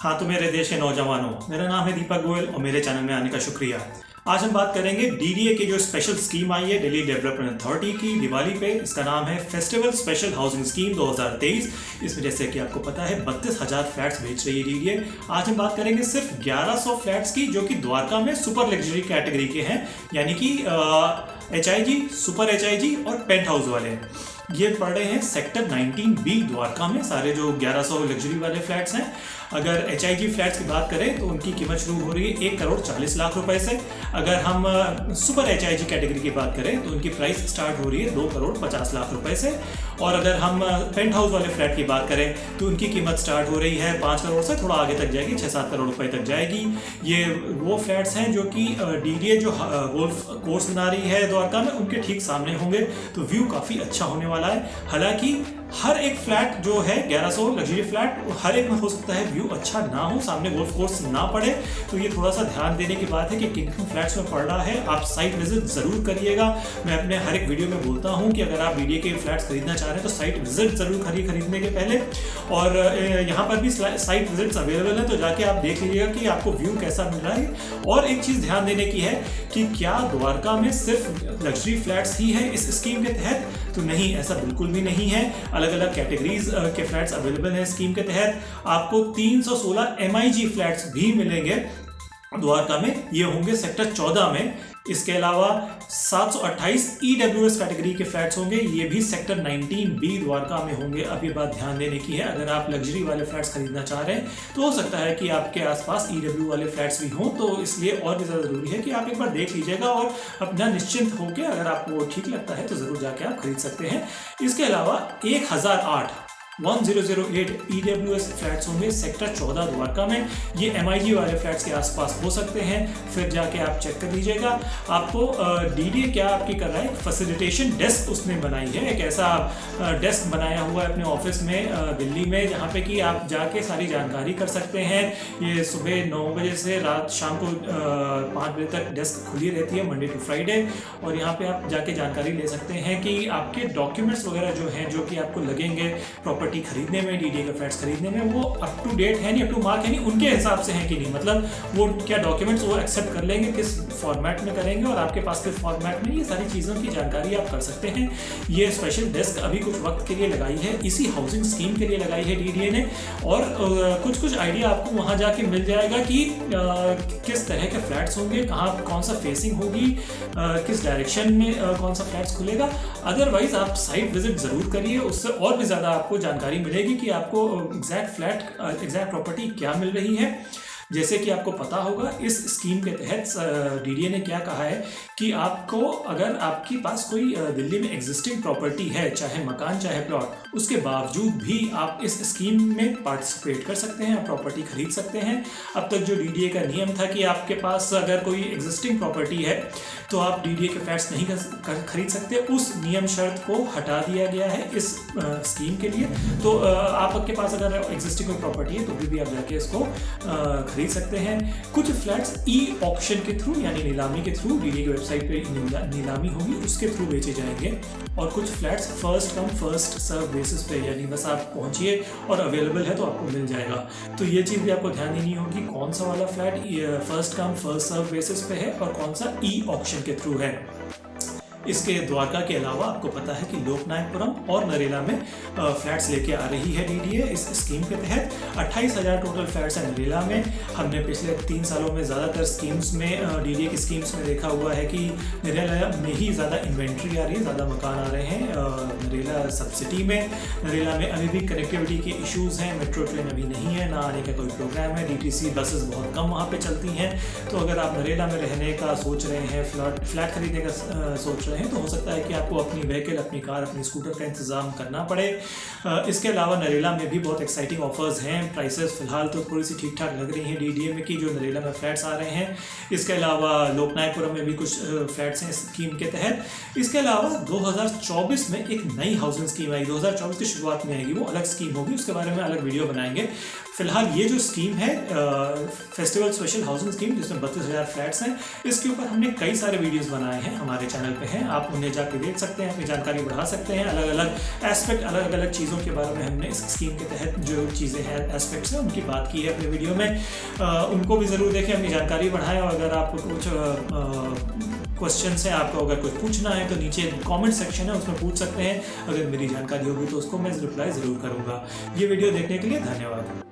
हाँ, तो मेरे देश के नौजवानों, मेरा नाम है दीपक गोयल और मेरे चैनल में आने का शुक्रिया। आज हम बात करेंगे डीडीए की जो स्पेशल स्कीम आई है दिल्ली डेवलपमेंट अथॉरिटी की दिवाली पे। इसका नाम है फेस्टिवल स्पेशल हाउसिंग स्कीम 2023। इसमें जैसे कि आपको पता है 32,000 फ्लैट्स बेच रही है डीडीए। आज हम बात करेंगे सिर्फ 1100 फ्लैट्स की, जो कि द्वारका में सुपर लग्जरी कैटेगरी के हैं, यानी कि HIG, सुपर HIG और पेंट हाउस वाले। ये पड़ रहे हैं सेक्टर 19B द्वारका में, सारे जो 1100 लग्जरी वाले फ्लैट्स हैं। अगर HIG फ्लैट्स की बात करें तो उनकी कीमत शुरू हो रही है 1,40,00,000 रुपए से। अगर हम सुपर HIG कैटेगरी की बात करें तो उनकी प्राइस स्टार्ट हो रही है 2,50,00,000 रुपए से। और अगर हम पेंट हाउस वाले फ्लैट की बात करें तो उनकी कीमत स्टार्ट हो रही है 5 करोड़ से, थोड़ा आगे तक जाएगी, 6-7 करोड़ रुपए तक जाएगी। ये वो फ्लैट्स हैं जो कि डीडीए जो गोल्फ कोर्स बना रही है द्वारका में, उनके ठीक सामने होंगे, तो व्यू काफ़ी अच्छा होने वाला है। हालांकि हर एक फ्लैट जो है 1100 लग्जरी फ्लैट, हर एक में हो सकता है व्यू अच्छा ना हो, सामने गोल्फ कोर्स ना पड़े, तो ये थोड़ा सा ध्यान देने की बात है कि किन किन फ्लैट्स में पड़ रहा है। आप साइट विजिट ज़रूर करिएगा। मैं अपने हर एक वीडियो में बोलता हूँ कि अगर आप डीडीए के फ्लैट्स खरीदना चाह रहे हैं तो साइट विजिट ज़रूर करिए खरीदने के पहले। और यहाँ पर भी साइट विजिट्स अवेलेबल है, तो जाके आप देख लीजिएगा कि आपको व्यू कैसा मिल रहा है। और एक चीज़ ध्यान देने की है कि क्या द्वारका में सिर्फ लग्जरी फ्लैट्स ही है इस स्कीम के तहत? तो नहीं, ऐसा बिल्कुल भी नहीं है। अलग अलग कैटेगरीज के फ्लैट्स अवेलेबल हैं स्कीम के तहत। आपको 316 MIG फ्लैट्स भी मिलेंगे द्वारका में, ये होंगे सेक्टर 14 में। इसके अलावा 728 EWS कैटेगरी के फ्लैट्स होंगे, ये भी सेक्टर 19B द्वारका में होंगे। अब ये बात ध्यान देने की है, अगर आप लग्जरी वाले फ्लैट्स खरीदना चाह रहे हैं तो हो सकता है कि आपके आसपास EW वाले फ्लैट्स भी हों, तो इसलिए और भी ज़्यादा ज़रूरी है कि आप एक बार देख लीजिएगा और अपना निश्चिंत होकर अगर आपको ठीक लगता है तो ज़रूर जाके आप खरीद सकते हैं। इसके अलावा 1008 EWS फ्लैट्स होंगे सेक्टर 14 द्वारका में। ये MIG वाले फ्लैट्स के आसपास हो सकते हैं, फिर जाके आप चेक कर लीजिएगा। आपको डीडीए क्या आपकी कर रहा है, फैसिलिटेशन डेस्क उसने बनाई है, एक ऐसा डेस्क बनाया हुआ है अपने ऑफिस में दिल्ली में, जहाँ पे कि आप जाके सारी जानकारी कर सकते हैं। ये सुबह 9 बजे से रात शाम को 5 बजे तक डेस्क खुली रहती है, मंडे टू फ्राइडे। और यहाँ पे आप जाके जानकारी ले सकते हैं कि आपके डॉक्यूमेंट्स वगैरह जो हैं, जो कि आपको लगेंगे प्रॉपर्टी खरीदने में, डीडीए के फ्लैट्स खरीदने में, वो अप टू डेट है नहीं, अप टू मार्क है नहीं, उनके हिसाब से है कि नहीं, मतलब वो क्या डॉक्यूमेंट्स वो एक्सेप्ट कर लेंगे, किस फॉर्मेट में करेंगे और आपके पास किस फॉर्मेट में, ये सारी चीज़ों की जानकारी आप कर सकते हैं। ये स्पेशल डेस्क अभी कुछ वक्त के लिए लगाई है, इसी हाउसिंग स्कीम के लिए लगाई है डीडीए ने। और कुछ आइडिया आपको वहाँ जाके मिल जाएगा कि किस तरह के फ्लैट्स होंगे, कहाँ कौन सा फेसिंग होगी, किस डायरेक्शन में कौन सा फ्लैट्स खुलेगा। अदरवाइज आप साइट विजिट ज़रूर करिए, उससे और भी ज़्यादा आपको जानकारी मिलेगी कि आपको एग्जैक्ट फ्लैट, एग्जैक्ट प्रॉपर्टी क्या मिल रही है। जैसे कि आपको पता होगा, इस स्कीम के तहत डीडीए ने क्या कहा है कि आपको, अगर आपके पास कोई दिल्ली में एग्जिस्टिंग प्रॉपर्टी है, चाहे मकान चाहे प्लॉट, उसके बावजूद भी आप इस स्कीम में पार्टिसिपेट कर सकते हैं, आप प्रॉपर्टी खरीद सकते हैं। अब तक जो डीडीए का नियम था कि आपके पास अगर कोई एग्जिस्टिंग प्रॉपर्टी है तो आप डीडीए के फ्लैट्स नहीं खरीद सकते, उस नियम शर्त को हटा दिया गया है इस स्कीम के लिए। तो आपके पास अगर एग्जिस्टिंग कोई प्रॉपर्टी है तो भी आप जाके इसको खरीद सकते हैं। कुछ फ्लैट्स ऑक्शन के थ्रू, यानी नीलामी के थ्रू, डीडीए की वेबसाइट पे नीलामी होगी, उसके थ्रू बेचे जाएंगे। और कुछ flats first come first serve basis पे, यानी बस आप पहुंचिए और अवेलेबल है तो आपको मिल जाएगा। तो ये चीज़ भी आपको ध्यान देनी होगी, कौन सा वाला flat first come first serve basis पे है और कौन सा ऑक्शन के थ्रू है। इसके द्वारका के अलावा आपको पता है कि लोकनायकपुरम और नरेला में फ्लैट्स लेके आ रही है डीडीए इस स्कीम के तहत। 28,000 टोटल फ्लैट्स हैं नरेला में। हमने पिछले 3 सालों में ज़्यादातर स्कीम्स में, डीडीए की स्कीम्स में देखा हुआ है कि नरेला में ही ज़्यादा इन्वेंट्री आ रही है, ज़्यादा मकान आ रहे हैं नरेला सब सिटी में। नरेला में अभी भी कनेक्टिविटी के इश्यूज़ हैं, मेट्रो ट्रेन अभी नहीं है, ना आने का कोई प्रोग्राम है, DTC बसेस बहुत कम वहाँ पर चलती हैं। तो अगर आप नरेला में रहने का सोच रहे हैं, फ्लैट खरीदने का सोच रहे हैं, तो हो सकता है कि आपको अपनी व्हीकल, अपनी कार, अपनी स्कूटर का इंतजाम करना पड़े। इसके अलावा नरेला में भी बहुत एक्साइटिंग ऑफर्स हैं। प्राइसेस फिलहाल तो थोड़ी सी ठीक ठाक लग रही हैं डीडीए में कि जो नरेला में फ्लैट्स आ रहे हैं। इसके अलावा लोकनायकपुरम में भी कुछ फ्लैट्स हैं स्कीम के तहत। इसके अलावा 2024 में एक नई हाउसिंग स्कीम आई, 2024 की शुरुआत में आएगी, वो अलग स्कीम होगी, उसके बारे में अलग वीडियो बनाएंगे। फिलहाल ये जो स्कीम है फेस्टिवल स्पेशल हाउसिंग स्कीम, जिसमें 32,000 फ्लैट्स हैं, इसके ऊपर हमने कई सारे वीडियोस बनाए हैं, हमारे चैनल पे हैं, आप उन्हें जाके देख सकते हैं, अपनी जानकारी बढ़ा सकते हैं। अलग अलग एस्पेक्ट, अलग अलग चीज़ों के बारे में हमने इस स्कीम के तहत जो चीज़ें हैं, एस्पेक्ट्स हैं, उनकी बात की है अपने वीडियो में। उनको भी ज़रूर देखें, अपनी जानकारी बढ़ाएं। और अगर आपको कुछ क्वेश्चन है, आपको अगर कुछ पूछना है तो नीचे कमेंट सेक्शन है, उसमें पूछ सकते हैं। अगर मेरी जानकारी होगी तो उसको मैं रिप्लाई ज़रूर करूँगा। ये वीडियो देखने के लिए धन्यवाद।